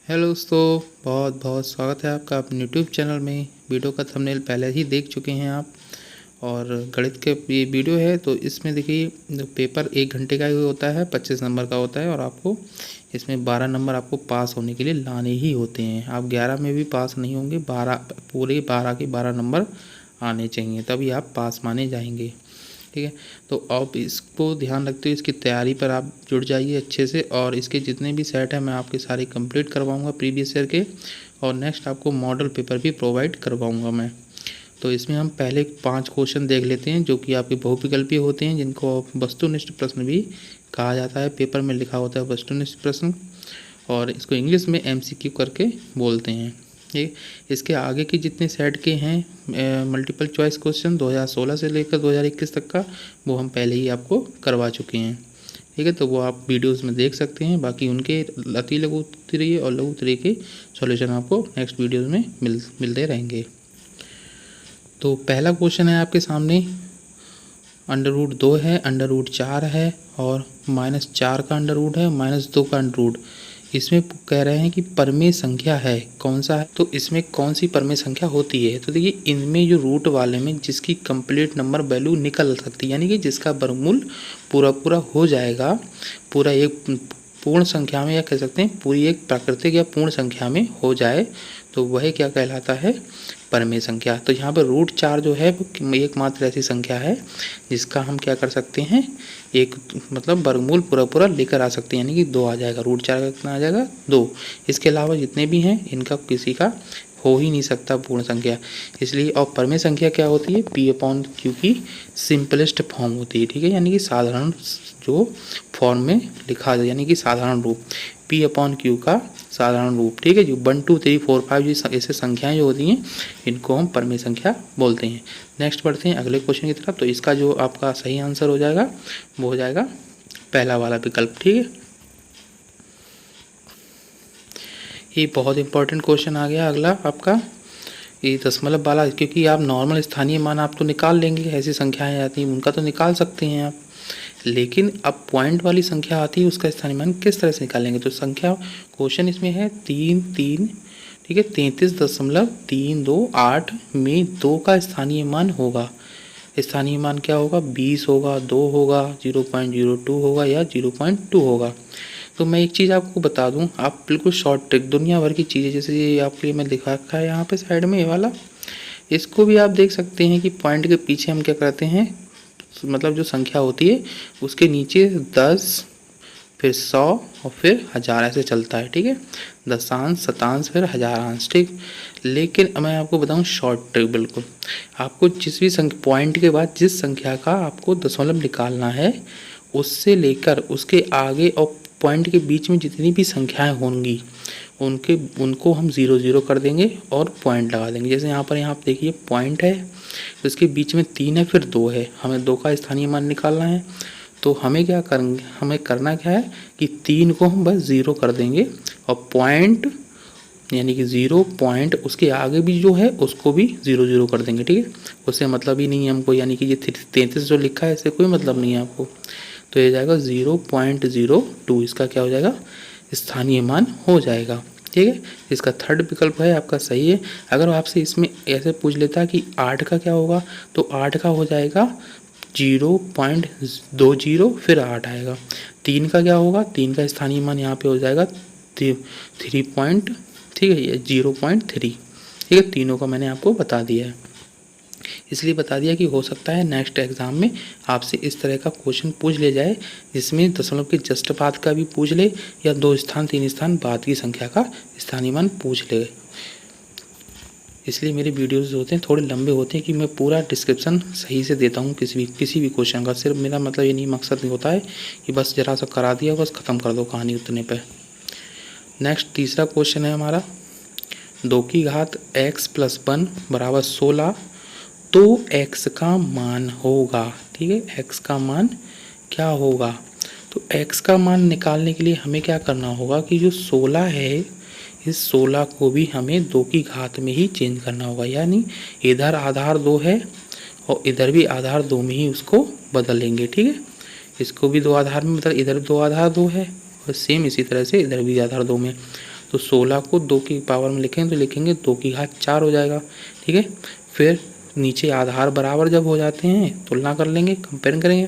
Hello दोस्तों, बहुत बहुत स्वागत है आपका अपने यूट्यूब चैनल में। वीडियो का थंबनेल पहले ही देख चुके हैं आप। और गणित के ये वीडियो है तो इसमें देखिए पेपर 1 घंटे का ही होता है, 25 नंबर का होता है। और आपको इसमें 12 नंबर आपको पास होने के लिए लाने ही होते हैं। आप 11 में भी पास नहीं होंगे, 12 पूरे 12 के 12 नंबर आने चाहिए, तभी आप पास माने जाएंगे। ठीक है, तो अब इसको ध्यान रखते हुए इसकी तैयारी पर आप जुड़ जाइए अच्छे से। और इसके जितने भी सेट हैं मैं आपके सारे कंप्लीट करवाऊंगा प्रीवियस ईयर के। और नेक्स्ट आपको मॉडल पेपर भी प्रोवाइड करवाऊंगा मैं। तो इसमें हम पहले 5 क्वेश्चन देख लेते हैं जो कि आपके बहुविकल्पीय होते हैं, जिनको वस्तुनिष्ठ प्रश्न भी कहा जाता है। पेपर में लिखा होता है वस्तुनिष्ठ प्रश्न, और इसको इंग्लिश में MCQ करके बोलते हैं। ये इसके आगे के जितने सेट के हैं मल्टीपल चॉइस क्वेश्चन 2016 से लेकर 2021 तक का, वो हम पहले ही आपको करवा चुके हैं। ठीक है, तो वो आप वीडियोस में देख सकते हैं। बाकी उनके अति लघु उत्तरीय और लघु उत्तरीय के सॉल्यूशन आपको नेक्स्ट वीडियोस में मिलते रहेंगे। तो पहला क्वेश्चन है आपके सामने, √2 है, √4 है, और -4 का अंडर रूट है, -2 का अंडर रूट। इसमें कह रहे हैं कि परमेय संख्या है, कौन सा है, तो इसमें कौन सी परमेय संख्या होती है। तो देखिए इनमें जो रूट वाले में जिसकी कंप्लीट नंबर वैल्यू निकल सकती है, यानी कि जिसका वर्गमूल पूरा पूरा हो जाएगा, पूरा एक पूर्ण संख्या में, या कह सकते हैं पूरी एक प्राकृतिक या पूर्ण संख्या में हो जाए, तो वह क्या कहलाता है, परमेय संख्या। तो यहाँ पर √4 जो है वो एकमात्र ऐसी संख्या है जिसका हम क्या कर सकते हैं, एक मतलब वर्गमूल पूरा पूरा लेकर आ सकते हैं, यानी कि 2 आ जाएगा। √4 का कितना आ जाएगा, 2। इसके अलावा जितने भी हैं इनका किसी का हो ही नहीं सकता पूर्ण संख्या, इसलिए। और परमेय संख्या क्या होती है, P/Q की सिंपलेस्ट फॉर्म होती है। ठीक है, यानी कि साधारण जो फॉर्म में लिखा जाए, यानी कि साधारण रूप, P/Q का साधारण रूप। ठीक है, जो 1 2 3 4 5 जो ऐसे संख्याएं जो होती हैं इनको हम परमेय संख्या बोलते हैं। नेक्स्ट बढ़ते हैं अगले क्वेश्चन की तरफ। तो इसका जो आपका सही आंसर हो जाएगा वो हो जाएगा पहला वाला विकल्प। ठीक है, ये बहुत इंपॉर्टेंट क्वेश्चन आ गया अगला आपका, ये दशमलव वाला। क्योंकि आप नॉर्मल स्थानीय मान आप तो निकाल लेंगे, ऐसी संख्याएं आती हैं उनका तो निकाल सकते हैं आप, लेकिन अब पॉइंट वाली संख्या आती है उसका स्थानीय मान किस तरह से निकालेंगे। तो संख्या क्वेश्चन इसमें है 3 3, ठीक है, 33.328 में 2 का स्थानीय मान होगा। स्थानीय मान क्या होगा, 20 होगा, 2 होगा, 0.02 होगा, या 0.2 होगा। तो मैं एक चीज़ आपको बता दूं, आप बिल्कुल शॉर्ट ट्रिक, दुनिया भर की चीज़ें, जैसे ये आपके लिए मैं दिखा रखा है यहाँ पे साइड में ये वाला, इसको भी आप देख सकते हैं कि पॉइंट के पीछे हम क्या करते हैं, मतलब जो संख्या होती है उसके नीचे 10, फिर 100 और फिर 1000 ऐसे चलता है। ठीक है, दशांश, शतांश, फिर हजारांश। ठीक, लेकिन मैं आपको बताऊं शॉर्ट ट्रिक, बिल्कुल आपको जिस भी पॉइंट के बाद जिस संख्या का आपको दशमलव निकालना है, उससे लेकर उसके आगे और पॉइंट के बीच में जितनी भी संख्याएं होंगी उनको हम 0 0 कर देंगे और पॉइंट लगा देंगे। जैसे यहाँ पर देखिए पॉइंट है, उसके बीच में 3 है, फिर 2 है, हमें 2 का स्थानीय मान निकालना है। तो हमें क्या करेंगे, हमें करना क्या है कि 3 को हम बस 0 कर देंगे, और पॉइंट यानी कि 0 पॉइंट उसके आगे भी जो है उसको भी 0 0 कर देंगे। ठीक है, उससे मतलब ही नहीं है हमको, यानी कि ये 33 जो लिखा है इससे कोई मतलब नहीं है आपको। तो ये जाएगा 0.02, इसका क्या हो जाएगा, स्थानीय मान हो जाएगा। ठीक है, इसका थर्ड विकल्प है आपका सही है। अगर आपसे इसमें ऐसे पूछ लेता कि 8 का क्या होगा, तो 8 का हो जाएगा 0.20, फिर 8 आएगा। 3 का क्या होगा, 3 का स्थानीय मान यहाँ पे हो जाएगा 3 पॉइंट, ठीक है, ये 0.3। ठीक है, तीनों का मैंने आपको बता दिया है, इसलिए बता दिया कि हो सकता है नेक्स्ट एग्जाम में आपसे इस तरह का क्वेश्चन पूछ ले जाए, जिसमें दशमलव के जस्ट बाद का भी पूछ ले, या 2 स्थान 3 स्थान बाद की संख्या का स्थानीय मान पूछ ले। इसलिए मेरे वीडियोस होते हैं थोड़े लंबे होते हैं कि मैं पूरा डिस्क्रिप्शन सही से देता हूँ किसी भी क्वेश्चन का। सिर्फ मेरा मतलब ये नहीं, मकसद नहीं होता है कि बस जरा सा करा दिया बस ख़त्म कर दो कहानी उतने पे। नेक्स्ट तीसरा क्वेश्चन है हमारा, 2 की घात x + 1 = 16, तो x का मान होगा। ठीक है, x का मान क्या होगा, तो x का मान निकालने के लिए हमें क्या करना होगा कि जो 16 है, इस 16 को भी हमें 2 की घात में ही चेंज करना होगा, यानी इधर आधार 2 है और इधर भी आधार 2 में ही उसको बदल लेंगे। ठीक है, इसको भी 2 आधार में, मतलब इधर 2 आधार 2 है, और सेम इसी तरह से इधर भी आधार 2 में। तो 16 को 2 की पावर में लिखेंगे तो लिखेंगे 2 की घात 4 हो जाएगा। ठीक है, फिर नीचे आधार बराबर जब हो जाते हैं तुलना कर लेंगे, कंपेयर करेंगे,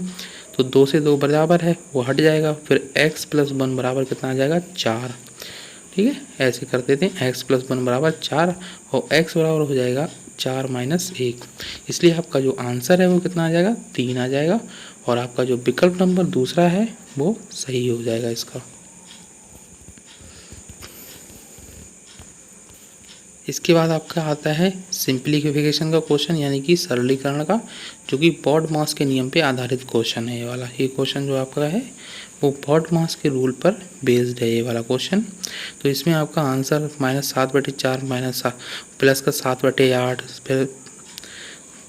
तो 2 से 2 बराबर है वो हट जाएगा, फिर x + 1 बराबर कितना आ जाएगा 4। ठीक है, ऐसे कर देते हैं, x + 1 बराबर 4 और x बराबर हो जाएगा 4 - 1। इसलिए आपका जो आंसर है वो कितना आ जाएगा 3 आ जाएगा, और आपका जो विकल्प नंबर दूसरा है वो सही हो जाएगा इसका। इसके बाद आपका आता है सिंप्लीफिकेशन का क्वेश्चन, यानी कि सरलीकरण का, जो कि बॉड-मास के नियम पे आधारित क्वेश्चन है। ये वाला ये क्वेश्चन जो आपका है वो बॉड-मास के रूल पर बेस्ड है ये वाला क्वेश्चन। तो इसमें आपका आंसर -7/4 प्लस का 7/8 फिर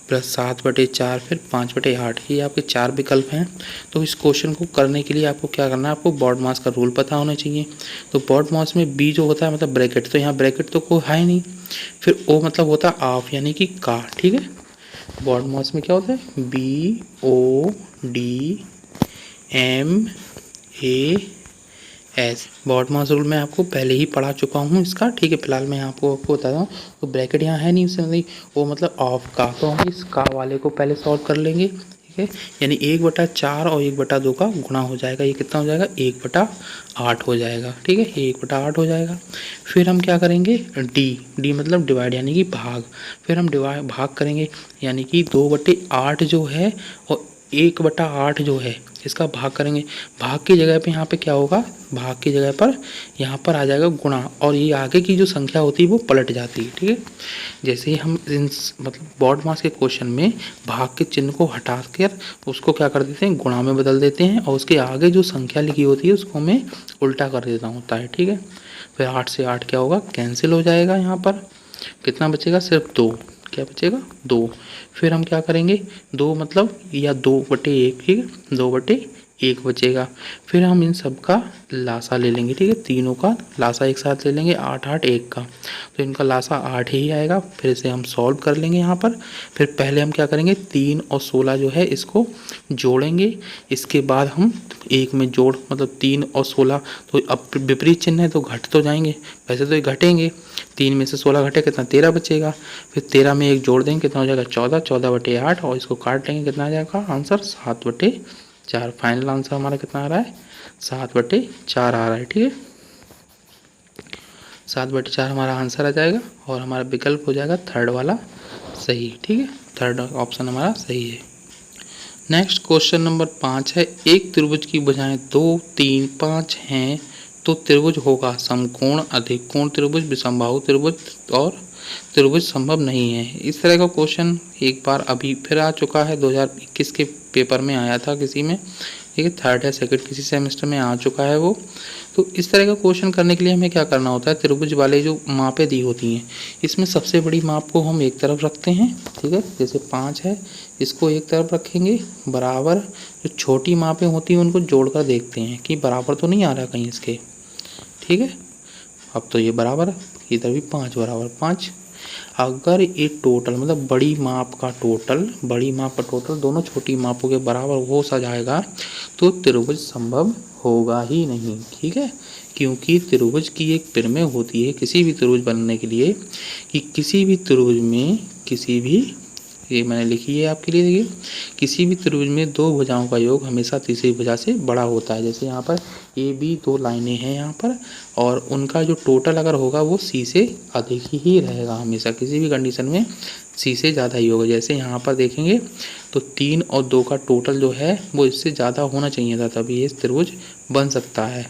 प्लस 7/4 फिर 5/8, ये आपके 4 विकल्प हैं। तो इस क्वेश्चन को करने के लिए आपको क्या करना है, आपको बॉड मास का रूल पता होना चाहिए। तो बॉड मास में बी जो होता है मतलब ब्रैकेट, तो यहाँ ब्रैकेट तो कोई है नहीं, फिर ओ मतलब होता है ऑफ यानी कि का। ठीक है, बॉड मास में क्या होता है BODMAS। बॉड मास रूल मैं आपको पहले ही पढ़ा चुका हूँ इसका। ठीक है, फिलहाल मैं आपको बताता हूँ। तो ब्रैकेट यहाँ है नहीं, उससे नहीं वो मतलब ऑफ का, तो हम इस का वाले को पहले सॉल्व कर लेंगे। ठीक है, यानी 1/4 और 1/2 का गुणा हो जाएगा, ये कितना हो जाएगा 1/8 हो जाएगा। ठीक है, 1/8 हो जाएगा। फिर हम क्या करेंगे डी मतलब डिवाइड यानी कि भाग, फिर हम भाग करेंगे, यानी कि 2/8 जो है और 1/8 जो है इसका भाग करेंगे। भाग की जगह पे यहाँ पे क्या होगा, भाग की जगह पर यहाँ पर आ जाएगा गुणा, और ये आगे की जो संख्या होती है वो पलट जाती है। ठीक है, जैसे ही हम इन मतलब बॉड मास के क्वेश्चन में भाग के चिन्ह को हटा कर उसको क्या कर देते हैं गुणा में बदल देते हैं, और उसके आगे जो संख्या लिखी होती है उसको मैं उल्टा कर देता होता है। ठीक है, फिर 8 से 8 क्या होगा कैंसिल हो जाएगा, यहाँ पर कितना बचेगा सिर्फ 2, क्या बचेगा 2। फिर हम क्या करेंगे 2 मतलब या 2/1, ठीक है 2/1 बचेगा। फिर हम इन सब का लासा ले लेंगे। ठीक है, तीनों का लासा एक साथ ले लेंगे, 8 8 1 का, तो इनका लासा 8 ही आएगा। फिर इसे हम सॉल्व कर लेंगे यहाँ पर। फिर पहले हम क्या करेंगे 3 और 16 जो है इसको जोड़ेंगे, इसके बाद हम एक में जोड़ मतलब 3 और 16, तो अब विपरीत चिन्ह है तो घट तो जाएंगे, वैसे तो ये घटेंगे, 3 में से 16 घटे कितना 13 बचेगा। फिर 13 में एक जोड़ देंगे कितना हो जाएगा 14, 14/8, और इसको काट लेंगे कितना आ जाएगा आंसर 7/4। फाइनल आंसर हमारा कितना आ रहा है 7/4 आ रहा है। ठीक है, 7/4 हमारा आंसर आ जाएगा, और हमारा विकल्प हो जाएगा थर्ड वाला सही। ठीक है, थर्ड ऑप्शन हमारा सही है। नेक्स्ट क्वेश्चन नंबर 5 है, एक त्रिभुज की भुजाएं 2 3 5 हैं तो त्रिभुज होगा समकोण, अधिकोण त्रिभुज, विषमबाहु त्रिभुज और त्रिभुज संभव नहीं है। इस तरह का क्वेश्चन एक बार अभी फिर आ चुका है, 2021 के पेपर में आया था किसी में। ठीक है, थर्ड या सेकंड किसी सेमेस्टर में आ चुका है वो। तो इस तरह का क्वेश्चन करने के लिए हमें क्या करना होता है, त्रिभुज वाले जो मापें दी होती हैं इसमें सबसे बड़ी माप को हम एक तरफ रखते हैं। ठीक है, जैसे 5 है इसको एक तरफ रखेंगे, बराबर जो छोटी मापें होती हैं उनको जोड़कर देखते हैं कि बराबर तो नहीं आ रहा कहीं इसके। ठीक है, अब तो ये बराबर, इधर भी 5 बराबर 5। अगर ये टोटल मतलब बड़ी माप का टोटल दोनों छोटी मापों के बराबर हो सा जाएगा तो त्रिभुज संभव होगा ही नहीं। ठीक है, क्योंकि त्रिभुज की एक प्रमेय होती है किसी भी त्रिभुज बनने के लिए कि किसी भी त्रिभुज में ये मैंने लिखी है आपके लिए, देखिए किसी भी त्रिभुज में दो भुजाओं का योग हमेशा तीसरी भुजा से बड़ा होता है। जैसे यहाँ पर ए बी 2 लाइनें हैं यहाँ पर, और उनका जो टोटल अगर होगा वो सी से अधिक ही रहेगा, हमेशा किसी भी कंडीशन में सी से ज़्यादा ही होगा। जैसे यहाँ पर देखेंगे तो 3 और 2 का टोटल जो है वो इससे ज़्यादा होना चाहिए था, तभी ये त्रिभुज बन सकता है।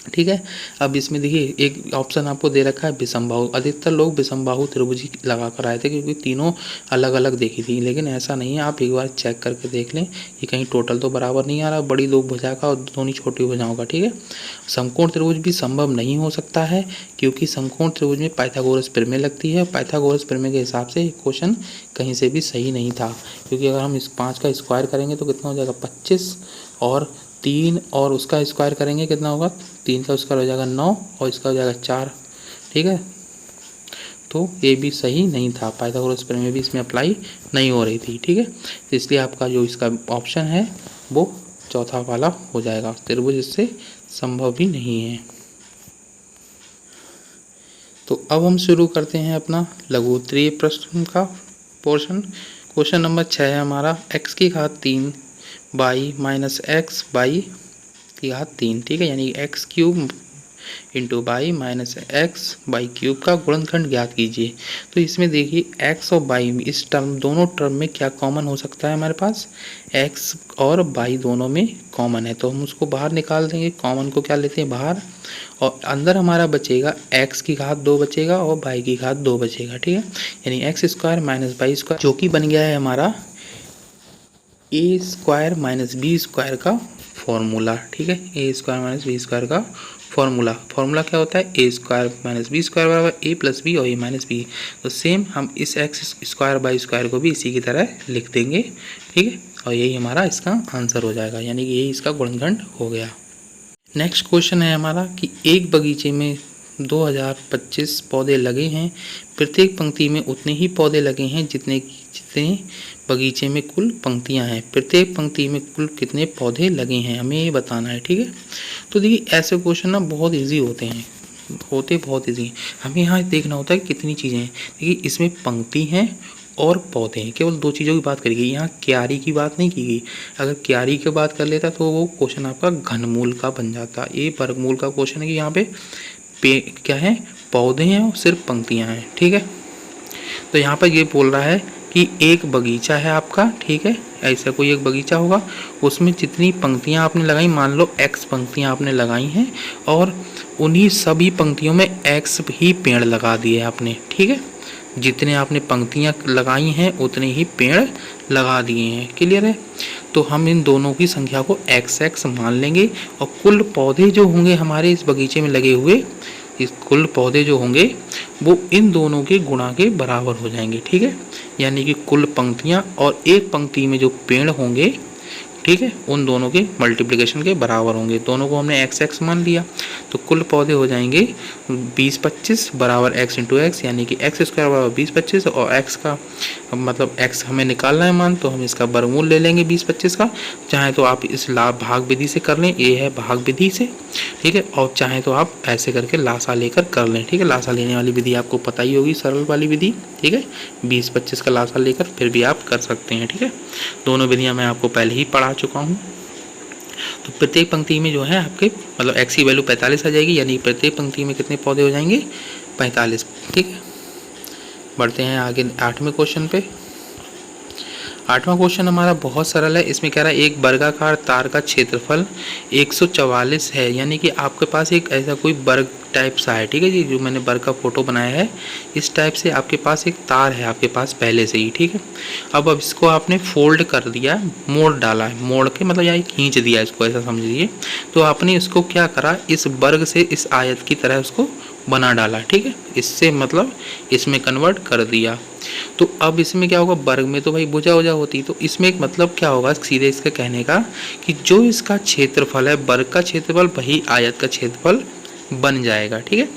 ठीक है, अब इसमें देखिए एक ऑप्शन आपको दे रखा है विषमबाहु। अधिकतर लोग विषमबाहु त्रिभुज ही लगा कर आए थे क्योंकि तीनों अलग अलग देखी थी, लेकिन ऐसा नहीं है। आप एक बार चेक करके देख लें कि कहीं टोटल तो बराबर नहीं आ रहा बड़ी दो भुजा का और दोनों छोटी भुजाओं का। ठीक है, समकोण त्रिभुज भी संभव नहीं हो सकता है क्योंकि समकोण त्रिभुज में पाइथागोरस प्रमेय लगती है। पाइथागोरस प्रमेय के हिसाब से क्वेश्चन कहीं से भी सही नहीं था, क्योंकि अगर हम इस 5 का स्क्वायर करेंगे तो कितना हो जाएगा 25, और 3 और उसका स्क्वायर करेंगे कितना होगा 3 का स्क्वायर हो जाएगा 9 और इसका हो जाएगा 4। ठीक है, तो ये भी सही नहीं था, पाइथागोरस प्रमेय भी इसमें अप्लाई नहीं हो रही थी। ठीक है, तो इसलिए आपका जो इसका ऑप्शन है वो चौथा वाला हो जाएगा, त्रिभुज इससे संभव भी नहीं है। तो अब हम शुरू करते हैं अपना लघु उत्तरीय प्रश्न का पोर्शन। क्वेश्चन नंबर 6 है हमारा, x की घात 3 बाई माइनस एक्स बाई की घात 3, ठीक है, यानी x cube into by minus x by cube का गुणनखंड ज्ञात कीजिए। तो इसमें देखिए एक्स और बाई, इस टर्म दोनों टर्म में क्या कॉमन हो सकता है हमारे पास, एक्स और बाई दोनों में कॉमन है, तो हम उसको बाहर निकाल देंगे। कॉमन को क्या लेते हैं बाहर, और अंदर हमारा बचेगा एक्स की घात 2 बचेगा और बाई की घात 2 बचेगा, ठीक है, यानी x square minus by square, जो कि बन गया है हमारा ए स्क्वायर माइनस बी स्क्वायर का फॉर्मूला, ठीक है, ए स्क्वायर माइनस बी स्क्वायर का फॉर्मूला क्या होता है, ए स्क्वायर माइनस बी स्क्वायर बराबर ए प्लस बी और ए माइनस बी। तो सेम हम इस एक्स स्क्वायर बाई स्क्वायर को भी इसी की तरह लिख देंगे, ठीक है, और यही हमारा इसका आंसर हो जाएगा, यानी कि यही इसका गुणनखंड हो गया। नेक्स्ट क्वेश्चन है हमारा कि एक बगीचे में 2025 पौधे लगे हैं, प्रत्येक पंक्ति में उतने ही पौधे लगे हैं जितने बगीचे में कुल पंक्तियां हैं, प्रत्येक पंक्ति में कुल कितने पौधे लगे हैं, हमें ये बताना है, ठीक है। तो देखिए ऐसे क्वेश्चन ना बहुत इजी होते हैं, बहुत इजी। हमें यहाँ देखना होता है कितनी चीज़ें हैं। देखिए इसमें पंक्ति हैं और पौधे हैं, केवल 2 चीज़ों की बात करी गई, यहाँ क्यारी की बात नहीं की गई। अगर क्यारी की बात कर लेता तो वो क्वेश्चन आपका घनमूल का बन जाता। ये वर्गमूल का क्वेश्चन है कि यहाँ पे क्या है, पौधे हैं और सिर्फ पंक्तियाँ हैं, ठीक है। तो यहाँ पर ये बोल रहा है कि एक बगीचा है आपका, ठीक है, ऐसा कोई एक बगीचा होगा, उसमें जितनी पंक्तियाँ आपने लगाई, मान लो x पंक्तियाँ आपने लगाई हैं और उन्हीं सभी पंक्तियों में x ही पेड़ लगा दिए आपने, ठीक है, जितने आपने पंक्तियाँ लगाई हैं उतने ही पेड़ लगा दिए हैं, क्लियर है। तो हम इन दोनों की संख्या को x मान लेंगे और कुल पौधे जो होंगे हमारे इस बगीचे में लगे हुए, इस कुल पौधे जो होंगे वो इन दोनों के गुणा के बराबर हो जाएंगे, ठीक है, यानी कि कुल पंक्तियाँ और एक पंक्ति में जो पेड़ होंगे, ठीक है, उन दोनों के मल्टीप्लिकेशन के बराबर होंगे। दोनों को हमने x मान लिया, तो कुल पौधे हो जाएंगे 20-25 बराबर x इंटू एक्स, यानी कि एक्स स्क्वायर बराबर 20-25 और x का मतलब x हमें निकालना है मान, तो हम इसका वर्गमूल ले लेंगे 20-25 का। चाहे तो आप इस भाग विधि से कर लें, ये है भाग विधि से, ठीक है, और चाहे तो आप ऐसे करके लासा लेकर कर लें, ठीक है। लासा लेने वाली विधि आपको पता ही होगी, सरल वाली विधि, ठीक है, 20-25 का लासा लेकर फिर भी आप कर सकते हैं, ठीक है। दोनों विधियाँ मैं आपको पहले ही पढ़ा चुका हूँ। तो प्रत्येक पंक्ति में जो है आपके मतलब x की वैल्यू 45 आ जाएगी, यानी प्रत्येक पंक्ति में कितने पौधे हो जाएंगे 45, ठीक है। बढ़ते हैं आगे 8वें क्वेश्चन पे। 8वां क्वेश्चन हमारा बहुत सरल है। इसमें कह रहा है एक वर्गाकार तार का क्षेत्रफल 144 है, यानी कि आपके पास एक ऐसा कोई वर्ग टाइप सा है, ठीक है जी, जो मैंने वर्ग का फोटो बनाया है इस टाइप से आपके पास एक तार है आपके पास पहले से ही, ठीक है। अब इसको आपने फोल्ड कर दिया, मोड़ डाला है, मोड़ के मतलब यहाँ खींच दिया इसको, ऐसा समझिए। तो आपने इसको क्या करा, इस वर्ग से इस आयत की तरह उसको बना डाला, ठीक है, इससे मतलब इसमें कन्वर्ट कर दिया। तो अब इसमें क्या होगा, वर्ग में तो भाई भुजा वुजा होती, तो इसमें एक मतलब क्या होगा सीधे इसका कहने का कि जो इसका क्षेत्रफल है वर्ग का क्षेत्रफल वही आयत का क्षेत्रफल बन जाएगा, ठीक है,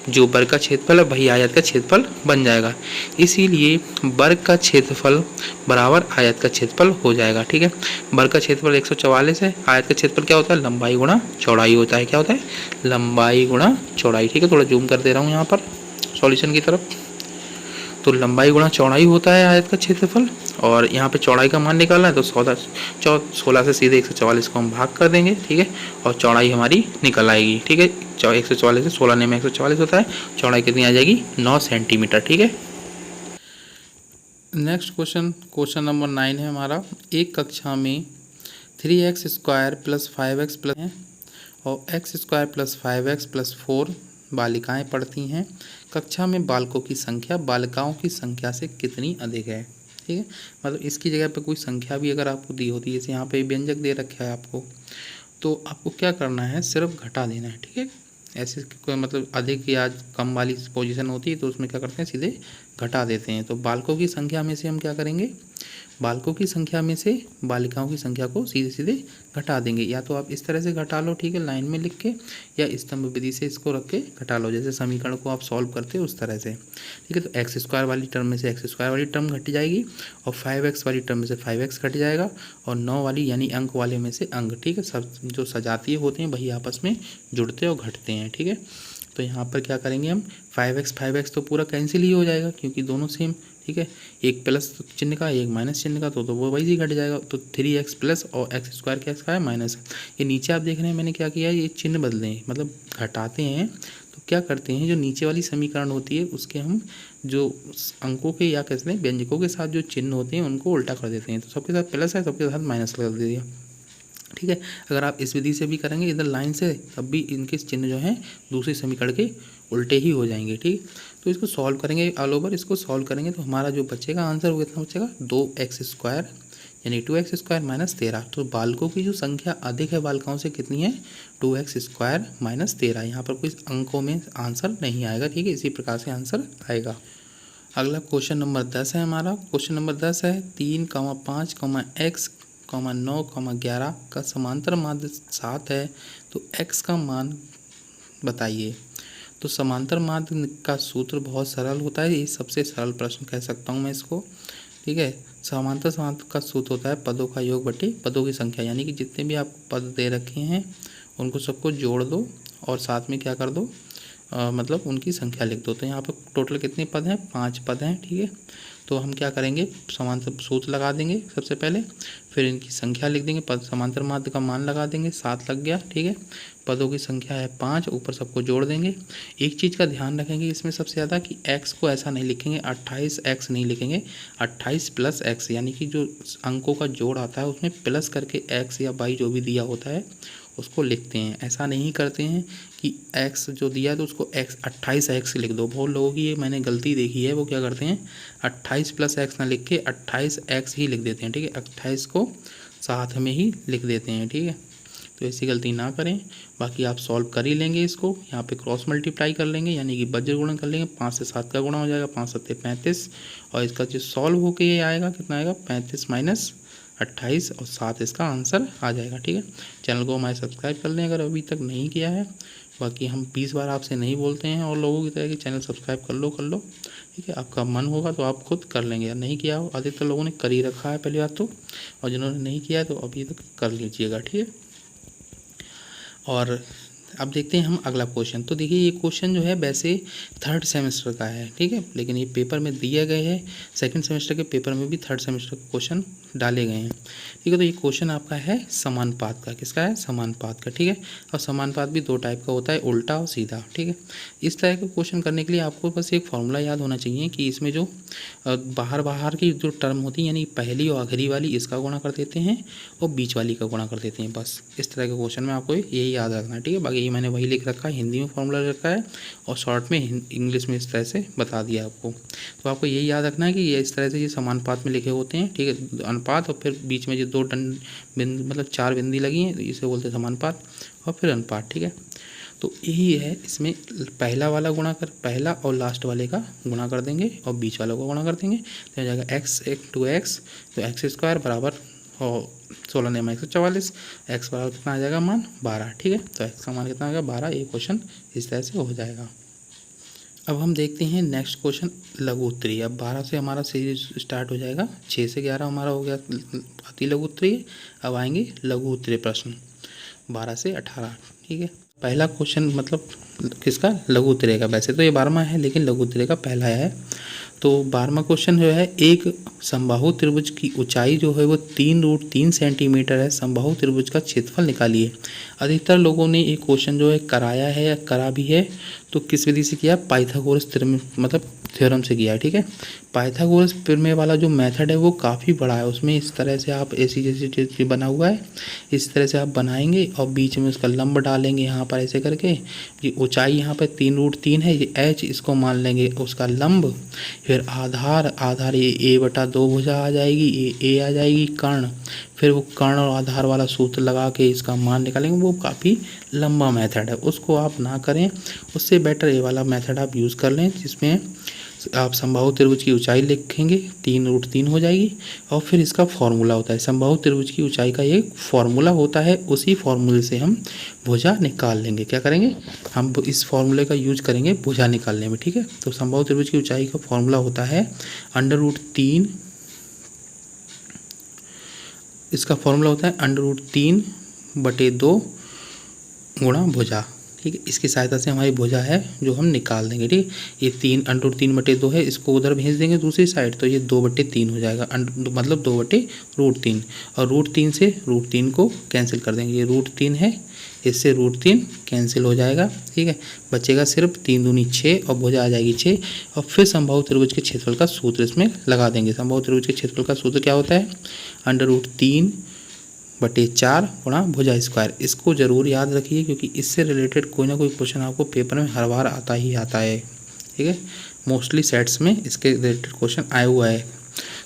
जो वर्ग का क्षेत्रफल है वही आयत का क्षेत्रफल बन जाएगा। इसीलिए वर्ग का क्षेत्रफल बराबर आयत का क्षेत्रफल हो जाएगा, ठीक है। वर्ग का क्षेत्रफल 144 है, आयत का क्षेत्रफल क्या होता है, लंबाई गुणा चौड़ाई होता है, क्या होता है, लंबाई गुणा चौड़ाई, ठीक है। थोड़ा जूम कर दे रहा हूँ यहाँ पर सॉल्यूशन की तरफ। तो लंबाई गुणा चौड़ाई होता है आयत का क्षेत्रफल, और यहाँ पे चौड़ाई का मान निकालना है तो 16 से सीधे 144 को हम भाग कर देंगे, ठीक है, और चौड़ाई हमारी निकल आएगी, ठीक है। 144 से 16 में 144 होता है, चौड़ाई कितनी आ जाएगी 9 सेंटीमीटर, ठीक है। नेक्स्ट क्वेश्चन नंबर 9 है हमारा। एक कक्षा में 3x square plus 5x plus है और x square plus 5x plus 4 बालिकाएं पढ़ती हैं। कक्षा में बालकों की संख्या बालिकाओं की संख्या से कितनी अधिक है, ठीक है। मतलब इसकी जगह पे कोई संख्या भी अगर आपको दी होती है, जैसे यहाँ पे व्यंजक दे रखा है आपको, तो आपको क्या करना है, सिर्फ घटा देना है, ठीक है। ऐसे कोई मतलब अधिक या कम वाली पोजीशन होती है तो उसमें क्या करते हैं, सीधे घटा देते हैं। तो बालकों की संख्या में से हम क्या करेंगे, बालकों की संख्या में से बालिकाओं की संख्या को सीधे सीधे घटा देंगे। या तो आप इस तरह से घटा लो, ठीक है, लाइन में लिख के, या स्तंभ विधि से इसको रख के घटा लो, जैसे समीकरण को आप सॉल्व करते हो उस तरह से, ठीक है। तो एक्स स्क्वायर वाली टर्म में से एक्स स्क्वायर वाली टर्म घट जाएगी और 5x वाली टर्म में से 5x घट जाएगा और 9 वाली यानी अंक वाले में से अंक, ठीक है। सब जो सजातीय होते हैं वही आपस में जुड़ते और घटते हैं, ठीक है। तो यहाँ पर क्या करेंगे हम 5x तो पूरा कैंसिल ही हो जाएगा क्योंकि दोनों सेम, ठीक है। एक प्लस चिन्ह का एक माइनस चिन्ह का, तो वो वही घट जाएगा। तो 3x प्लस और एक्स स्क्वायर क्या इसका है माइनस है। ये नीचे आप देख रहे हैं मैंने क्या किया है, ये चिन्ह बदले हैं, मतलब घटाते हैं। तो क्या करते हैं, जो नीचे वाली समीकरण होती है उसके हम जो अंकों के या कहते हैं व्यंजकों के साथ जो चिन्ह होते हैं उनको उल्टा कर देते हैं। तो सबके साथ प्लस है, सबके साथ माइनस कर दिया, ठीक है। अगर आप इस विधि से भी करेंगे इधर लाइन से, तब भी इनके चिन्ह जो हैं दूसरे समीकरण के उल्टे ही हो जाएंगे, ठीक। तो इसको सॉल्व करेंगे ऑल ओवर, इसको सॉल्व करेंगे तो हमारा जो बचेगा आंसर वो कितना बचेगा, 2x² यानी 2x² माइनस 13। तो बालकों की जो संख्या अधिक है बालिकाओं से कितनी है, 2x² माइनस 13। यहाँ पर कोई अंकों में आंसर नहीं आएगा, ठीक है। इसी प्रकार से आंसर आएगा। अगला क्वेश्चन नंबर 10 है हमारा। क्वेश्चन नंबर 10 है 3, 5, x, 9, 11 का समांतर माध्य 7 है, तो x का मान बताइए। तो समांतर माध्य का सूत्र बहुत सरल होता है, ये सबसे सरल प्रश्न कह सकता हूँ मैं इसको, ठीक है। समांतर माध्य का सूत्र होता है पदों का योग बटे पदों की संख्या, यानी कि जितने भी आपको पद दे रखे हैं उनको सबको जोड़ दो और साथ में क्या कर दो, मतलब उनकी संख्या लिख दो। तो यहाँ पर टोटल कितने पद हैं, 5 पद हैं, ठीक है। तो हम क्या करेंगे, समांतर सूत्र लगा देंगे सबसे पहले, फिर इनकी संख्या लिख देंगे, पद समांतर माध्य का मान लगा देंगे, 7 लग गया, ठीक है। पदों की संख्या है 5, ऊपर सबको जोड़ देंगे। एक चीज़ का ध्यान रखेंगे इसमें सबसे ज़्यादा कि x को ऐसा नहीं लिखेंगे, 28x नहीं लिखेंगे, 28 प्लस x, यानी कि जो अंकों का जोड़ आता है उसमें प्लस करके x या y जो भी दिया होता है उसको लिखते हैं। ऐसा नहीं करते हैं कि x जो दिया है तो उसको x 28x लिख दो। बहुत लोगों की ये मैंने गलती देखी है, वो क्या करते हैं 28 प्लस x ना लिख के 28x ही लिख देते हैं, ठीक है। 28 को साथ में ही लिख देते हैं, ठीक है। तो ऐसी गलती ना करें। बाकी आप सॉल्व कर ही लेंगे इसको, यहाँ पे क्रॉस मल्टीप्लाई कर लेंगे यानी कि वज्र गुणन कर लेंगे, 5 से 7 का गुणा हो जाएगा, 5 7 35, और इसका जो सॉल्व होके ये आएगा कितना आएगा, 35 माइनस 28 और 7 इसका आंसर आ जाएगा, ठीक है। चैनल को हमारे सब्सक्राइब कर लें अगर अभी तक नहीं किया है। बाकी हम 20 बार आपसे नहीं बोलते हैं और लोगों की तरह कि चैनल सब्सक्राइब कर लो, ठीक है। आपका मन होगा तो आप खुद कर लेंगे, या नहीं किया हो, अधिकतर लोगों ने कर ही रखा है पहली बात तो, और जिन्होंने नहीं किया है तो अभी तक कर लीजिएगा, ठीक है। और अब देखते हैं हम अगला क्वेश्चन। तो देखिए ये क्वेश्चन जो है वैसे 3rd सेमेस्टर का है, ठीक है, लेकिन ये पेपर में दिए गए हैं। 2nd सेमेस्टर के पेपर में भी 3rd सेमेस्टर के क्वेश्चन डाले गए हैं, ठीक है। तो ये क्वेश्चन आपका है समानुपात का, किसका है, समानुपात का, ठीक है। और समानुपात भी 2 टाइप का होता है, उल्टा और सीधा, ठीक है। इस तरह के क्वेश्चन करने के लिए आपको बस एक फॉर्मूला याद होना चाहिए कि इसमें जो बाहर की जो टर्म होती है यानी पहली और आखिरी वाली इसका गुणा कर देते हैं और बीच वाली का गुणा कर देते हैं, बस इस तरह के क्वेश्चन में आपको यही याद रखना है, ठीक है। बाकी ये मैंने वही लिख रखा है, हिंदी में फॉर्मूला रखा है और शॉर्ट में इंग्लिश में इस तरह से बता दिया आपको। तो आपको यही याद रखना है कि ये इस तरह से ये समानुपात में लिखे होते हैं, ठीक है। अनुपात और फिर बीच में जो 2 बिंदु मतलब 4 बिंदी लगी हैं इसे बोलते हैं समानुपात, और फिर अनुपात, ठीक है। तो यही है, इसमें पहला वाला गुणा कर, पहला और लास्ट वाले का गुणा कर देंगे और बीच वालों को गुणा कर देंगे, तो हो जाएगा x 2x, तो x² बराबर और 16 ने 144, x बराबर कितना आ जाएगा मान 12, ठीक है। तो x का मान कितना आ जाएगा 12। ये क्वेश्चन इस तरह से हो जाएगा। अब हम देखते हैं नेक्स्ट क्वेश्चन लघु उत्तरीय। अब 12 से हमारा सीरीज स्टार्ट हो जाएगा, 6 से 11 हमारा हो गया अति लघु उत्तरीय। अब आएंगे लघु उत्तरीय प्रश्न 12 से 18, ठीक है। पहला क्वेश्चन मतलब किसका, लघु उत्तरीय का। वैसे तो ये 12वां है लेकिन लघु उत्तरीय का पहला है। तो 12वां क्वेश्चन जो है, एक समबाहु त्रिभुज की ऊंचाई जो है वो 3√3 सेंटीमीटर है, समबाहु त्रिभुज का क्षेत्रफल निकालिए। अधिकतर लोगों ने ये क्वेश्चन जो है कराया है या करा भी है, तो किस विधि से किया, पाइथागोरस मतलब थ्योरम से किया है, ठीक है। पाइथागोरस प्रमेय वाला जो मेथड है वो काफ़ी बड़ा है, उसमें इस तरह से आप ऐसी जैसी चीज़ बना हुआ है, इस तरह से आप बनाएंगे और बीच में उसका लंब डालेंगे यहाँ पर ऐसे करके। ये ऊंचाई यहाँ पर 3√3 है, ये h इसको मान लेंगे उसका लंब, फिर आधार ये a/2 भुजा आ जाएगी, ये a आ जाएगी कर्ण, फिर वो कर्ण और आधार वाला सूत्र लगा के इसका मान निकालेंगे। वो काफ़ी लंबा मेथड है, उसको आप ना करें, उससे बेटर ये वाला मेथड आप यूज़ कर लें, जिसमें आप समबाहु त्रिभुज की ऊंचाई लिखेंगे 3√3 हो जाएगी, और फिर इसका फॉर्मूला होता है, समबाहु त्रिभुज की ऊंचाई का एक फॉर्मूला होता है, उसी फॉर्मूले से हम भुजा निकाल लेंगे। क्या करेंगे, हम इस फॉर्मूले का यूज करेंगे भुजा निकालने में, ठीक है। तो समबाहु त्रिभुज की ऊंचाई का फॉर्मूला होता है √3, इसका फॉर्मूला होता है √3/2 गुणा भुजा, ठीक है। इसकी सहायता से हमारी भुजा है जो हम निकाल देंगे। ठीक है, ये 3√3/2 है, इसको उधर भेज देंगे दूसरी साइड, तो ये 2/3 हो जाएगा, मतलब 2/√3। और √3 से √3 को कैंसिल कर देंगे, ये √3 है, इससे √3 कैंसिल हो जाएगा। ठीक है, बचेगा सिर्फ 3 दूनी 6 और भुजा आ जाएगी 6। और फिर समबाहु त्रिभुज के क्षेत्रफल का सूत्र इसमें लगा देंगे। समबाहु त्रिभुज के क्षेत्रफल का सूत्र क्या होता है? √3/4 गुणा भुजा स्क्वायर। इसको ज़रूर याद रखिए क्योंकि इससे रिलेटेड कोई ना कोई क्वेश्चन आपको पेपर में हर बार आता ही आता है। ठीक है, मोस्टली सेट्स में इसके रिलेटेड क्वेश्चन आया हुआ है।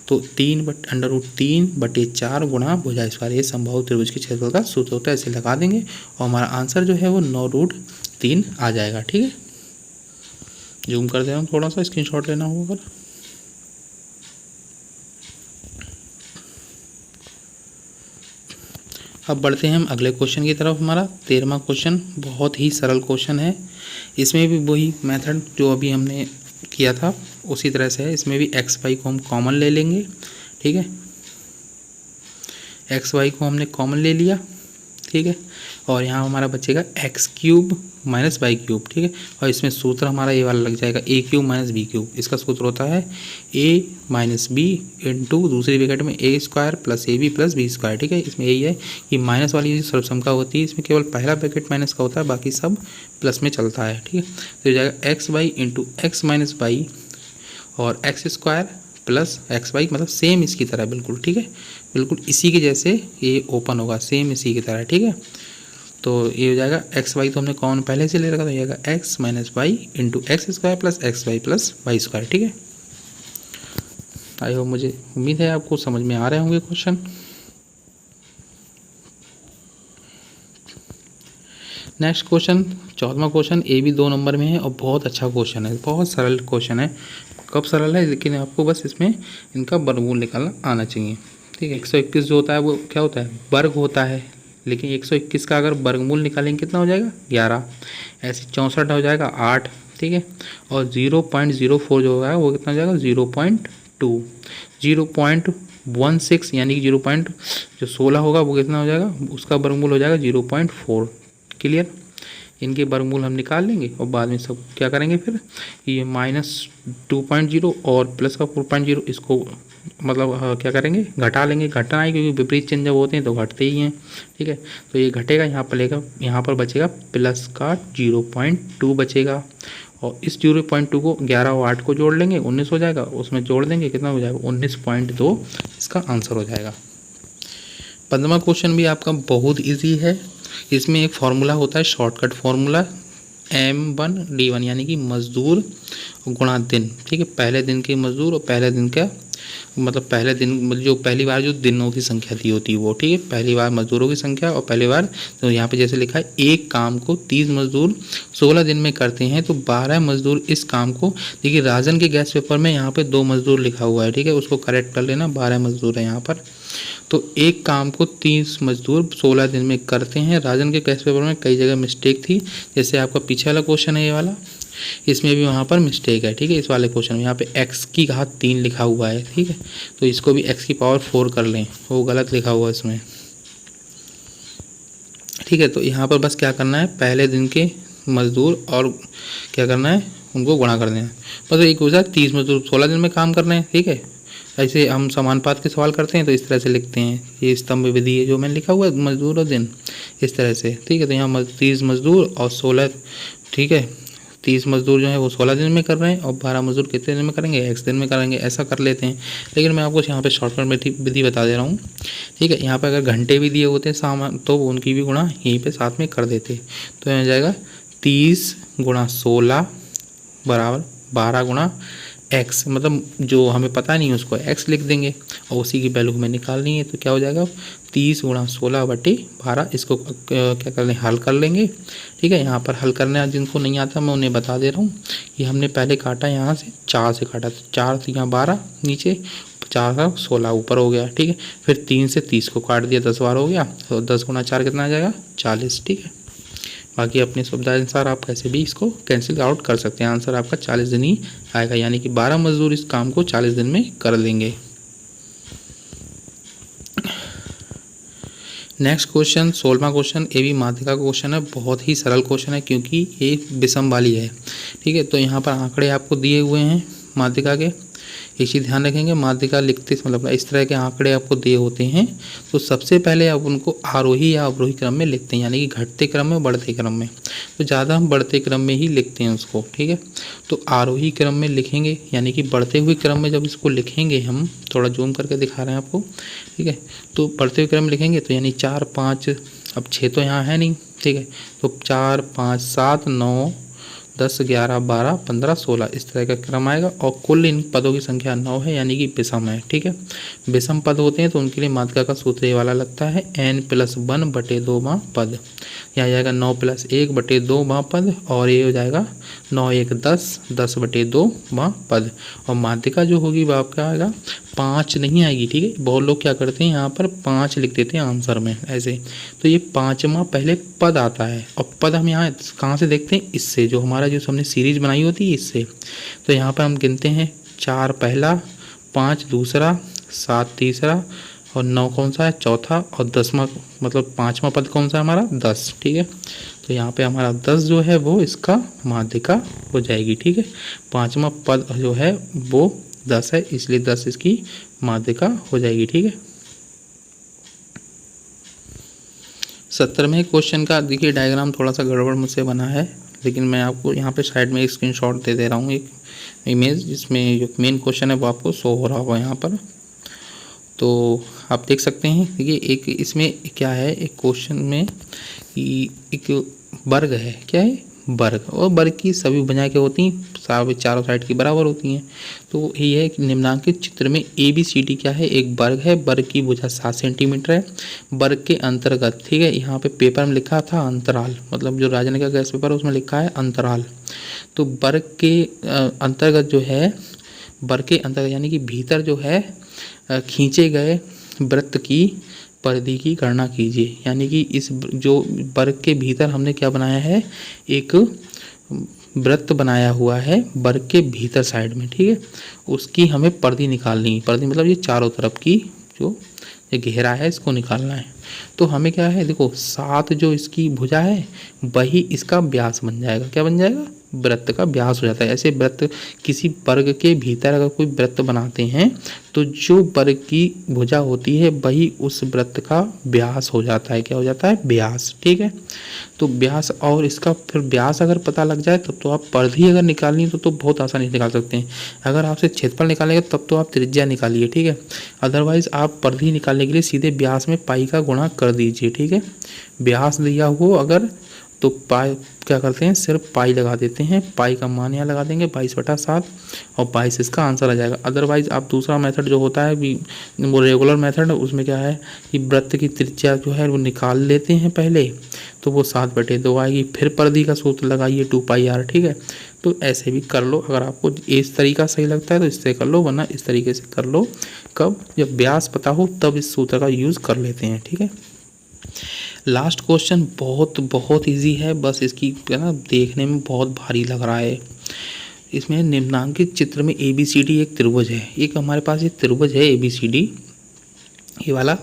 तो √3/4 गुणा भुजा स्क्वायर, ये समबाहु त्रिभुज के क्षेत्रफल का सूत्र होता है, इसे लगा देंगे और हमारा आंसर जो है वो 9√3 आ जाएगा। ठीक है, जूम कर दे रहा हूँ थोड़ा सा, स्क्रीनशॉट लेना होगा अगर। अब बढ़ते हैं हम अगले क्वेश्चन की तरफ। हमारा 13वां क्वेश्चन बहुत ही सरल क्वेश्चन है। इसमें भी वही मेथड जो अभी हमने किया था उसी तरह से है। इसमें भी एक्स वाई को हम कॉमन ले लेंगे। ठीक है, एक्स वाई को हमने कॉमन ले लिया। ठीक है, और यहाँ हमारा बचेगा x³ - y³। ठीक है, और इसमें सूत्र हमारा ये वाला लग जाएगा a³ - b³। इसका सूत्र होता है a - b इंटू दूसरी ब्रैकेट में a² + ab + b²। ठीक है, इसमें यही है कि माइनस वाली जो सर्वसंख्या होती है इसमें केवल पहला ब्रैकेट माइनस का होता है, बाकी सब प्लस में चलता है। ठीक है, तो ये जाएगा xy इंटू x - y और x² प्लस xy, मतलब सेम इसकी तरह बिल्कुल। ठीक है, बिल्कुल इसी के जैसे ये ओपन होगा, सेम इसी की तरह। ठीक है, तो ये हो जाएगा xy तो हमने कॉमन पहले से ले रखा, तो ये जाएगा x - y into x² plus xy plus y²। ठीक है, आई होप, मुझे उम्मीद है आपको समझ में आ रहे होंगे क्वेश्चन। नेक्स्ट क्वेश्चन 14वां क्वेश्चन, ये भी 2 नंबर में है और बहुत अच्छा क्वेश्चन है, बहुत सरल क्वेश्चन है। कब सरल है, लेकिन आपको बस इसमें इनका वर्गमूल निकालना आना चाहिए। ठीक है, 121 जो होता है वो क्या होता है? वर्ग होता है, लेकिन 121 का अगर वर्गमूल निकालेंगे कितना हो जाएगा? 11। ऐसे 64 हो जाएगा 8। ठीक है, और 0.04 जो होगा वो कितना हो जाएगा? 0.2। 0.16 यानी कि 0.16 होगा वो कितना हो जाएगा? उसका वर्गमूल हो जाएगा 0.4। क्लियर, इनके वर्गमूल हम निकाल लेंगे और बाद में सब क्या करेंगे फिर, ये -2.0 और प्लस का 4.0 इसको मतलब क्या करेंगे? घटा लेंगे। घटना है क्योंकि विपरीत चिन्ह जब होते हैं तो घटते ही हैं। ठीक है, तो ये घटेगा, यहाँ पर लेगा, यहाँ पर बचेगा प्लस का 0.2 बचेगा। और इस 0.2 को 11 और 8 को जोड़ लेंगे, 19 हो जाएगा। उसमें जोड़ देंगे, कितना हो जाएगा? 19.2 इसका आंसर हो जाएगा। 15वां क्वेश्चन भी आपका बहुत ईजी है। इसमें एक फार्मूला होता है, शॉर्टकट फार्मूला M1D1 यानी कि मजदूर गुणा दिन। ठीक है, पहले दिन के मजदूर और पहले दिन का मतलब पहले दिन जो पहली बार जो दिनों की संख्या दी होती है वो। ठीक है, पहली बार मजदूरों की संख्या और पहली बार, तो यहाँ पे जैसे लिखा है एक काम को 30 मजदूर 16 दिन में करते हैं, तो 12 मजदूर इस काम को, देखिए राजन के गैस पेपर में यहाँ पे 2 मजदूर लिखा हुआ है। ठीक है, उसको करेक्ट कर लेना, 12 मजदूर है यहाँ पर। तो एक काम को 30 मजदूर 16 दिन में करते हैं। राजन के गैस पेपर में कई जगह मिस्टेक थी, जैसे आपका पीछे वाला क्वेश्चन है ये वाला, इसमें भी वहाँ पर मिस्टेक है। ठीक है, इस वाले क्वेश्चन में यहाँ पे x की घात 3 लिखा हुआ है। ठीक है, तो इसको भी x की पावर 4 कर लें, वो गलत लिखा हुआ है इसमें। ठीक है, तो यहाँ पर बस क्या करना है, पहले दिन के मजदूर और क्या करना है, उनको गुणा कर देना। मतलब एक हो जाए 30 मजदूर 16 दिन में काम कर रहे हैं। ठीक है, ऐसे हम समानुपात के सवाल करते हैं तो इस तरह से लिखते हैं, ये स्तंभ विधि है जो मैंने लिखा हुआ है, मजदूर और दिन, इस तरह से। ठीक है, तो यहाँ 30 मजदूर और 16, ठीक है, 30 मजदूर जो है वो 16 दिन में कर रहे हैं और 12 मजदूर कितने दिन में करेंगे? x दिन में करेंगे, ऐसा कर लेते हैं। लेकिन मैं आपको यहाँ पे शॉर्टकट विधि बता दे रहा हूँ। ठीक है, यहाँ पे अगर घंटे भी दिए होते सामान तो उनकी भी गुणा यहीं पे साथ में कर देते, तो यहाँ जाएगा 30 × 16 बराबर 12 × x, मतलब जो हमें पता नहीं उसको x लिख देंगे और उसी की वैल्यू हमें निकालनी है। तो क्या हो जाएगा? 30 × 16/12। इसको क्या कर लें, हल कर लेंगे। ठीक है, यहाँ पर हल करने जिनको नहीं आता मैं उन्हें बता दे रहा हूँ कि हमने पहले काटा यहाँ से 4 से काटा, तो 4 से यहाँ 12 नीचे, 4 का 16 ऊपर हो गया। ठीक है, फिर 3 से 30 को काट दिया, 10 बार हो गया, तो 10 × 4 कितना आ जाएगा? 40। ठीक है, बाकी अपने सुविधानुसार आप कैसे भी इसको कैंसिल आउट कर सकते हैं। आंसर आपका 40 दिन ही आएगा, यानी कि 12 मजदूर इस काम को 40 दिन में कर लेंगे। नेक्स्ट क्वेश्चन 16वां क्वेश्चन ए बी माध्यिका का क्वेश्चन है। बहुत ही सरल क्वेश्चन है क्योंकि ये विषम वाली है। ठीक है, तो यहाँ पर आंकड़े आपको दिए हुए हैं माध्यिका के। एक चीज़ ध्यान रखेंगे, माध्यिका लिखते मतलब इस तरह के आंकड़े आपको दिए होते हैं तो सबसे पहले आप उनको आरोही या अवरोही क्रम में लिखते हैं, यानी कि घटते क्रम में बढ़ते क्रम में। तो ज़्यादा हम बढ़ते क्रम में ही लिखते हैं उसको। ठीक है, तो आरोही क्रम में लिखेंगे, यानी कि बढ़ते हुए क्रम में जब इसको लिखेंगे, हम थोड़ा जूम करके दिखा रहे हैं आपको। ठीक है, तो बढ़ते हुए क्रम में लिखेंगे तो यानी 4 5, अब 6 तो यहाँ है नहीं। ठीक है, तो 4 5 7 9 10 11 12 15 16 इस तरह का क्रम आएगा और कुल इन पदों की संख्या 9 है, यानी कि विषम है। ठीक है, विषम पद होते हैं तो उनके लिए माध्यिका का सूत्र ये वाला लगता है n+1/2 पद। यहाँ जाएगा 9+1/2 पद और ये हो जाएगा 9 1 10 10/2 पद। और माध्यिका जो होगी वो आपका आएगा 5 नहीं आएगी। ठीक है, बहुत लोग क्या करते हैं यहाँ पर 5 लिख देते हैं आंसर में ऐसे, तो ये 5वां पहले पद आता है। और पद हम यहाँ कहाँ से देखते हैं, इससे जो हमारा जो हमने सीरीज बनाई होती है इससे। तो यहाँ पर हम गिनते हैं 4 पहला, 5 दूसरा, 7 तीसरा और 9 कौन सा है, चौथा, और 10वां मतलब 5वां पद कौन सा है हमारा, 10। ठीक है, तो यहाँ पे हमारा 10 जो है वो इसका माध्यिका हो जाएगी। ठीक है, 5वां पद जो है वो 10 है, इसलिए 10 इसकी माध्यिका हो जाएगी। ठीक है, 17वें क्वेश्चन का देखिए डायग्राम थोड़ा सा गड़बड़ मुझसे बना है, लेकिन मैं आपको यहाँ पे साइड में एक स्क्रीनशॉट दे रहा हूँ, एक इमेज जिसमें जो मेन क्वेश्चन है वो आपको शो हो रहा होगा यहाँ पर। तो आप देख सकते हैं, देखिए एक इसमें क्या है, एक क्वेश्चन में कि एक वर्ग है, क्या है, वर्ग, और वर्ग की सभी भुजाएं क्या होती हैं, चारों साइड की बराबर होती हैं। तो ये है कि निम्नांकित चित्र में ABCD क्या है, एक वर्ग है, वर्ग की भुजा 7 सेंटीमीटर है, वर्ग के अंतर्गत। ठीक है, यहाँ पे पेपर में लिखा था अंतराल, मतलब जो राजन का गैस पेपर है उसमें लिखा है अंतराल। तो वर्ग के अंतर्गत जो है, वर्ग के अंतर्गत यानी कि भीतर जो है खींचे गए वृत्त की परिधि की गणना कीजिए। यानी कि इस जो वर्ग के भीतर हमने क्या बनाया है, एक वृत्त बनाया हुआ है वर्ग के भीतर साइड में। ठीक है, उसकी हमें परिधि निकालनी है। परिधि मतलब ये चारों तरफ की जो ये घेरा है इसको निकालना है। तो हमें क्या है, देखो 7 जो इसकी भुजा है वही इसका व्यास बन जाएगा। क्या बन जाएगा, वृत्त का व्यास हो जाता है। ऐसे वृत्त किसी वर्ग के भीतर अगर कोई वृत्त बनाते हैं तो जो वर्ग की भुजा होती है वही उस वृत्त का व्यास हो जाता है। क्या हो जाता है, व्यास। ठीक है, तो व्यास और इसका फिर व्यास अगर पता लग जाए तब तो आप परिधि अगर निकालनी तो बहुत आसानी से निकाल सकते हैं। अगर आपसे क्षेत्रफल निकालेंगे तब तो आप त्रिज्या निकालिए। ठीक है, अदरवाइज आप परिधि निकालने के लिए सीधे व्यास में पाई का गुणा कर दीजिए। ठीक है, व्यास दिया हो अगर तो पाई क्या करते हैं, सिर्फ पाई लगा देते हैं। पाई का मान यहाँ लगा देंगे 22/7 और 22 इसका आंसर आ जाएगा। अदरवाइज आप दूसरा मेथड जो होता है वो रेगुलर मेथड, उसमें क्या है कि वृत्त की त्रिज्या जो है वो निकाल लेते हैं पहले, तो वो 7/2 आएगी। फिर परिधि का सूत्र लगाइए 2πr। ठीक है, तो ऐसे भी कर लो। अगर आपको इस तरीका सही लगता है तो इससे कर लो, वरना इस तरीके से कर लो। कब, जब व्यास पता हो तब इस सूत्र का यूज़ कर लेते हैं। ठीक है, लास्ट क्वेश्चन बहुत इजी है, बस इसकी है ना देखने में बहुत भारी लग रहा है। इसमें निम्नांकित चित्र में ABCD एक त्रिभुज है। एक हमारे पास एक त्रिभुज है ABCD ये वाला,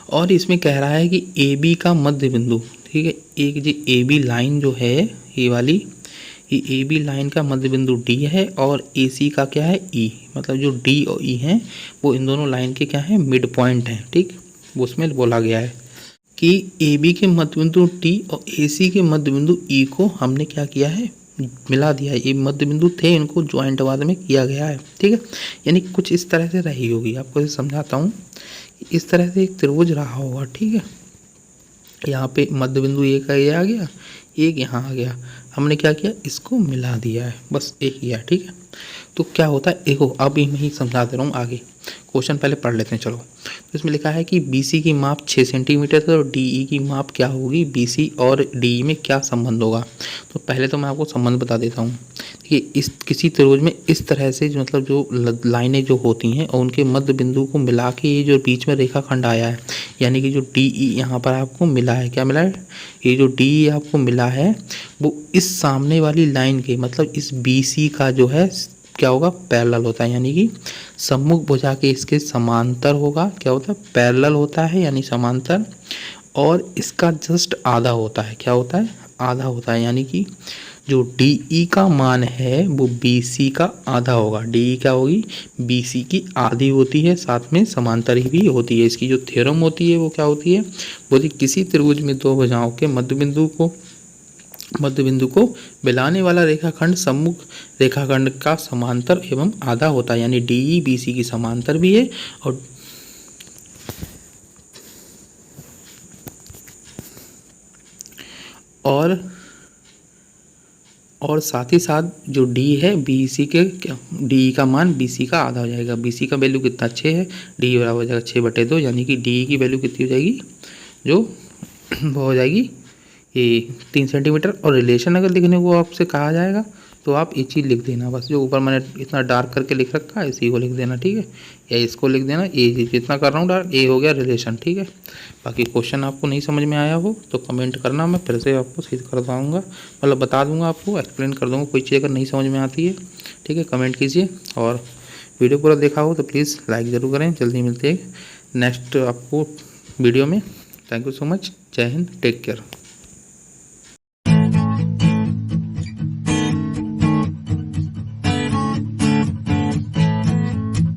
और इसमें कह रहा है कि AB का मध्य बिंदु। ठीक है, एक जो AB लाइन जो है ये वाली, ये AB लाइन का मध्य बिंदु D है और AC का क्या है, E। मतलब जो D और E हैं वो इन दोनों लाइन के क्या है, मिड पॉइंट हैं। ठीक, वो उसमें बोला गया है कि AB के मध्य बिंदु T और AC के मध्य बिंदु E को हमने क्या किया है, मिला दिया है। ये मध्य बिंदु थे, इनको ज्वाइंट बाद में किया गया है। ठीक है, यानी कुछ इस तरह से रही होगी। आपको समझाता हूँ, इस तरह से एक त्रिभुज रहा होगा। ठीक है, यहाँ पे मध्य बिंदु एक का ये आ गया, एक यहाँ आ गया, हमने क्या किया, इसको मिला दिया है, बस एक ही है। ठीक है, तो क्या होता है, देखो अभी मैं ही समझा दे रहा हूँ। आगे क्वेश्चन पहले पढ़ लेते हैं। चलो, तो इसमें लिखा है कि BC की माप 6 सेंटीमीटर है और DE की माप क्या होगी, BC और DE में क्या संबंध होगा। तो पहले तो मैं आपको संबंध बता देता हूँ कि इस किसी त्रिभुज में इस तरह से जो मतलब जो लाइनें जो होती हैं और उनके मध्य बिंदु को मिला के ये जो बीच में रेखाखंड आया है, यानी कि जो DE यहाँ पर आपको मिला है, क्या मिला है, ये जो DE आपको मिला है वो इस सामने वाली लाइन के मतलब इस BC का जो है क्या होगा, पैरेलल होता है। यानी कि सम्मुख भुजा के इसके समांतर होगा। क्या होता है, पैरेलल होता है यानी समांतर। और इसका जस्ट आधा होता है। क्या होता है? आधा होता है, यानी कि जो डी का मान है वो बी सी का आधा होगा। डी क्या होगी? बी सी की आधी होती है, साथ में समांतर भी होती है। इसकी जो थ्योरम होती है वो क्या होती है? बोली किसी त्रिभुज में दो भुजाओं के मध्य बिंदु को मिलाने वाला रेखाखंड सम्मुख रेखाखंड का समांतर एवं आधा होता है। यानी डी बी सी की समांतर भी है और साथ ही साथ जो डी है बी सी के डी का मान बी सी का आधा हो जाएगा। बी सी का वैल्यू कितना? 6 है। डी बराबर हो जाएगा 6/2, यानी कि डी की वैल्यू कितनी हो जाएगी? जो वो हो जाएगी ये 3 सेंटीमीटर। और रिलेशन अगर लिखने को आपसे कहा जाएगा तो आप ये चीज़ लिख देना, बस जो ऊपर मैंने इतना डार्क करके लिख रखा है इसी को लिख देना, ठीक है? या इसको लिख देना, ये जितना कर रहा हूँ डार्क, ये हो गया रिलेशन, ठीक है? बाकी क्वेश्चन आपको नहीं समझ में आया हो तो कमेंट करना, मैं फिर से आपको सीध कर दूँगा, मतलब बता दूँगा, आपको एक्सप्लेन कर दूँगा। कोई चीज़ अगर नहीं समझ में आती है, ठीक है, कमेंट कीजिए। और वीडियो पूरा देखा हो तो प्लीज़ लाइक ज़रूर करें। जल्दी मिलते हैं नेक्स्ट आपको वीडियो में। Thank you so much. जय हिंद, टेक केयर।